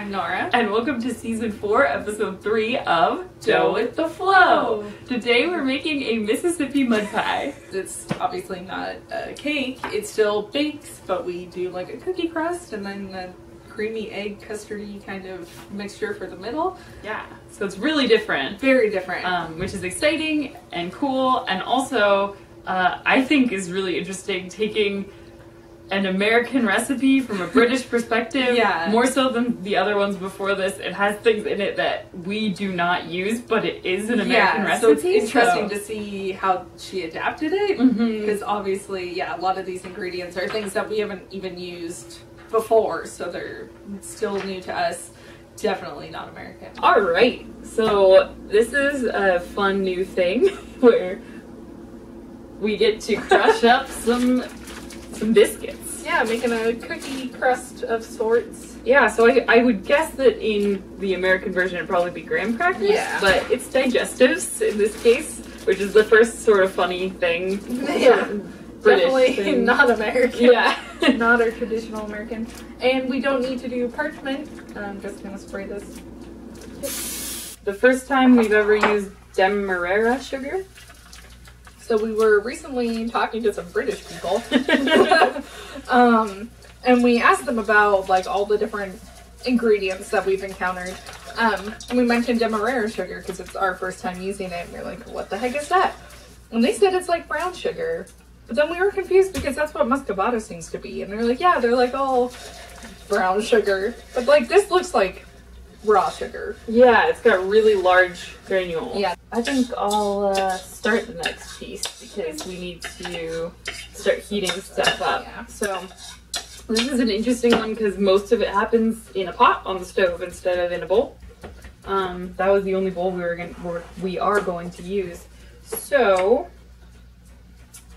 I'm Nora. And welcome to season 4, episode 3 of Dough with the Flow. Today we're making a Mississippi mud pie. It's obviously not a cake, it still bakes, but we do like a cookie crust and then a creamy egg custardy kind of mixture for the middle. Yeah, so it's really different. Very different. Which is exciting and cool, and also I think is really interesting taking an American recipe from a British perspective, Yeah. more so than the other ones before this. It has things in it that we do not use, but it is an American recipe. So it's interesting to see how she adapted it, because Mm-hmm. obviously, a lot of these ingredients are things that we haven't even used before, so they're still new to us. Definitely not American. Alright, so this is a fun new thing where we get to crush up some biscuits. Yeah, making a cookie crust of sorts. Yeah, so I would guess that in the American version it'd probably be graham crackers, Yeah. but it's digestives in this case, which is the first sort of funny thing. Yeah, British definitely thing. not American. Yeah. Not our traditional American. And we don't need to do parchment. I'm just gonna spray this. The first time we've ever used Demerara sugar. So we were recently talking to some British people. And we asked them about like all the different ingredients that we've encountered. And we mentioned Demerara sugar because it's our first time using it. And we're like, what the heck is that? And they said it's like brown sugar. But then we were confused because that's what muscovado seems to be. And they're like, yeah, they're like all brown sugar. But like this looks like raw sugar. Yeah, it's got really large granules. Yeah. I think I'll start the next piece because we need to start heating stuff up. Yeah. So this is an interesting one because most of it happens in a pot on the stove instead of in a bowl. That was the only bowl we are going to use. So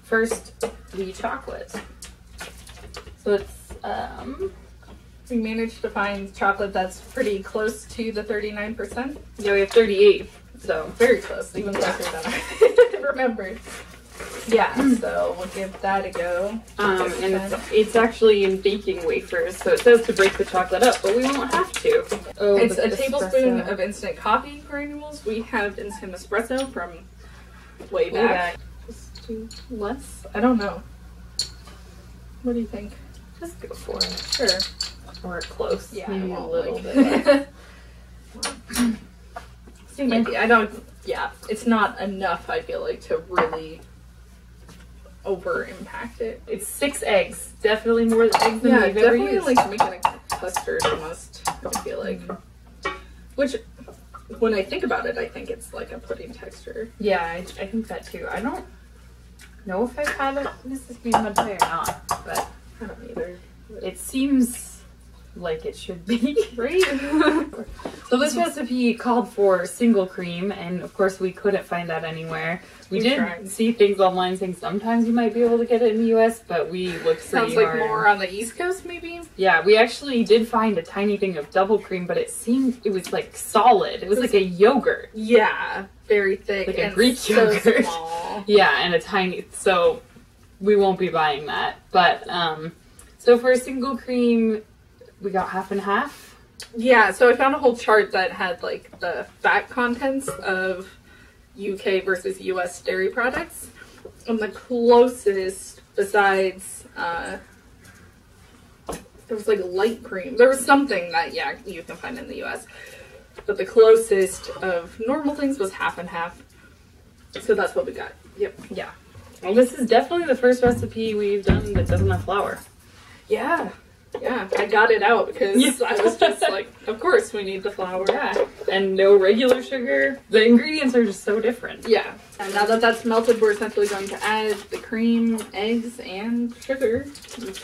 first, the chocolate. So it's We managed to find chocolate that's pretty close to the 39%. yeah, we have 38. So Very close, even closer than I remembered. Yeah, so we'll give that a go. and it's actually in baking wafers, so it says to break the chocolate up, but we won't have to. Oh, It's the a tablespoon espresso. of instant coffee granules. We have instant espresso from way Way back. back. Just do less? I don't know. What do you think? Just go for it. Sure. Or close. Yeah, Maybe I a won't, little like- bit. Maybe. I don't. Yeah, it's not enough. I feel like to really over impact it. It's 6 eggs. Definitely more eggs than Yeah, we've ever definitely used. like making a custard almost. I feel like, which when I think about it, I think it's like a pudding texture. Yeah, I think that too. I don't know if I've had a Mississippi mud pie or not, but I don't either. it seems like it should be. Right? So this recipe called for single cream, and of course we couldn't find that anywhere. We We did tried. see things online saying sometimes you might be able to get it in the US, but we looked Sounds pretty like hard. more on the East Coast, maybe. Yeah, we actually did find a tiny thing of double cream, but it seemed it was like solid. It was like a yogurt. Yeah, very thick Like a and Greek so yogurt. small. Yeah, and a tiny. So we won't be buying that. But so for a single cream, we got half and half. Yeah, so I found a whole chart that had like the fat contents of UK versus US dairy products. And the closest, besides, there was like light cream. There was something that, yeah, you can find in the US. But the closest of normal things was half and half. So that's what we got. Yep. Yeah. Well, this is definitely the first recipe we've done that doesn't have flour. Yeah. Yeah, I got it out because Yeah. I was just like, of course we need the flour. Yeah, and no regular sugar. The ingredients are just so different. Yeah. And now that that's melted, we're essentially going to add the cream, eggs, and sugar,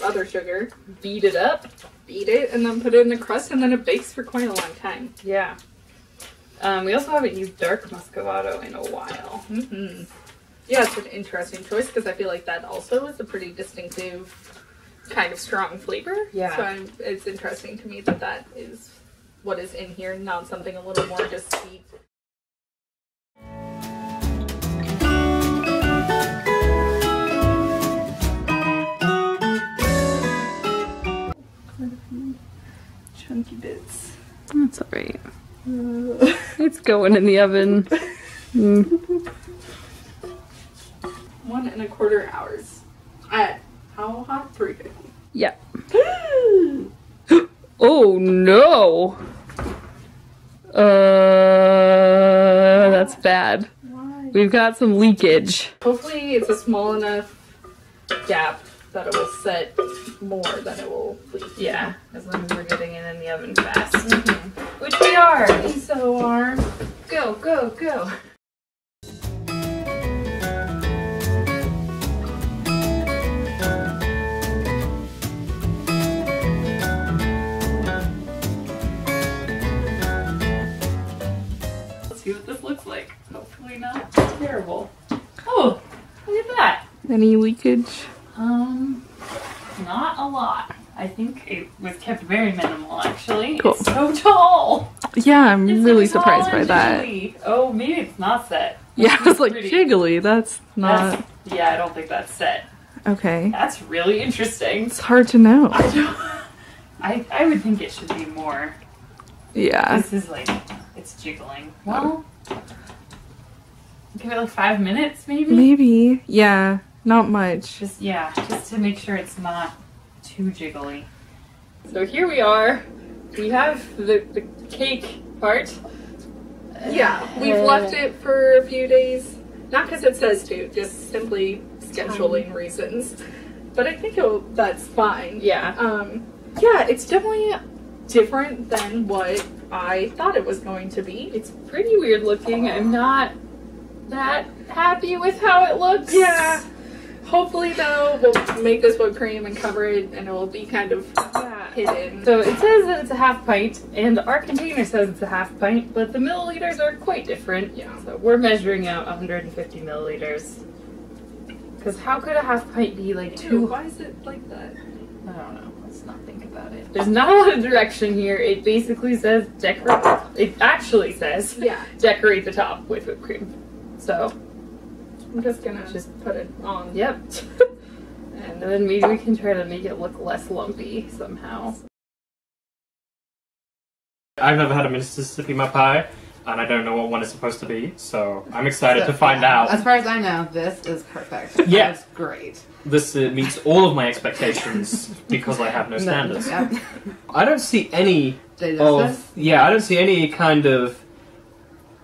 other sugar. Beat it up. Beat it, and then put it in the crust, and then it bakes for quite a long time. Yeah. We also haven't used dark muscovado in a while. Mm-hmm. Yeah, it's an interesting choice because I feel like that also is a pretty distinctive kind of strong flavor. Yeah. So it's interesting to me that that is what is in here, not something a little more just sweet. Chunky bits. That's alright. It's going in the oven. 1¼ hours. At how hot? 350. Yeah. Oh no! That's bad. Why? We've got some leakage. Hopefully it's a small enough gap that it will set more than it will leak. Yeah, as long as we're getting it in the oven fast. Which we are! We so are. Go, go, go! Let's see what this looks like. Hopefully not terrible. Oh, look at that! Any leakage? Not a lot. I think it was kept very minimal, actually. Cool. It's so tall! Yeah, I'm It's really so surprised tall by and that. jiggly. Oh, maybe it's not set. Yeah, it's like Pretty. jiggly. That's not Yeah, I don't think that's set. okay. That's really interesting. It's hard to know. I would think it should be more. Yeah. This is like, it's jiggling. Well, give it like 5 minutes, maybe? Maybe. Yeah. Not much. Just to make sure it's not too jiggly. So here we are. We have the cake part. Yeah, we've left it for a few days. Not because it says to, just simply scheduling reasons. But I think that's fine. Yeah. Yeah, it's definitely different than what I thought it was going to be. It's pretty weird looking. I'm not that happy with how it looks. Yeah. Hopefully, though, we'll make this whipped cream and cover it, and it will be kind of hidden. So it says that it's a half pint, and our container says it's a half pint, but the milliliters are quite different. Yeah. So we're measuring out 150 milliliters. Because how could a half pint be like two? Why is it like that? I don't know. Let's not think about it. There's not a lot of direction here. It basically says decorate. It actually says decorate the top with whipped cream. So I'm just gonna put it on. yep. And then maybe we can try to make it look less lumpy somehow. I've never had a Mississippi mud pie, and I don't know what one is supposed to be, so I'm excited to find out. As far as I know, this is perfect. Yeah. It's great. This meets all of my expectations because I have no standards. Yep. I don't see any They of just I don't see any kind of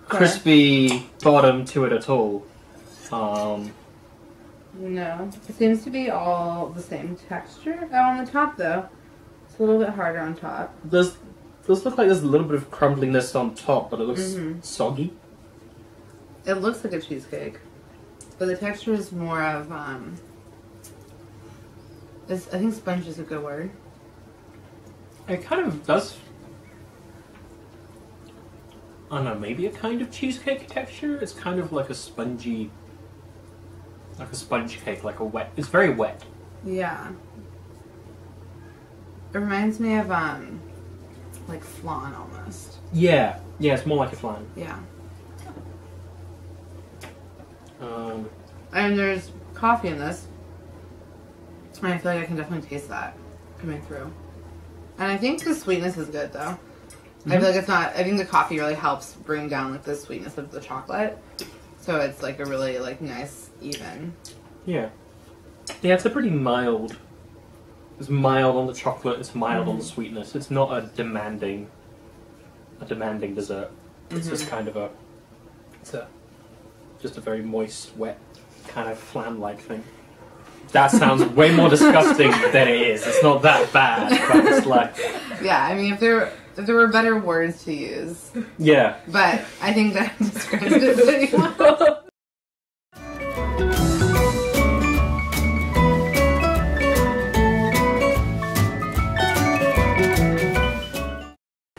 crispy bottom to it at all. No. It seems to be all the same texture. Oh, on the top though. It's a little bit harder on top. Does look like there's a little bit of crumbliness on top, but it looks soggy. It looks like a cheesecake. But the texture is more of, I think sponge is a good word. It kind of does. I don't know, maybe a kind of cheesecake texture. It's kind of like a spongy, like a sponge cake, like a wet. It's very wet. Yeah. It reminds me of, like flan almost. Yeah, it's more like a flan. Yeah. Um, And there's coffee in this. And I feel like I can definitely taste that coming through. And I think the sweetness is good though. I feel like it's not, I think the coffee really helps bring down like the sweetness of the chocolate. So it's like a really like nice, even. yeah, it's a pretty mild. It's mild on the chocolate. It's mild on the sweetness. It's not a demanding dessert. It's just kind of just a very moist, wet, kind of flan-like thing. That sounds way more disgusting than it is. It's not that bad, but it's like... Yeah, I mean, if there were better words to use. Yeah. But I think that describes it pretty well.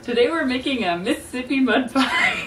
Today we're making a Mississippi mud pie.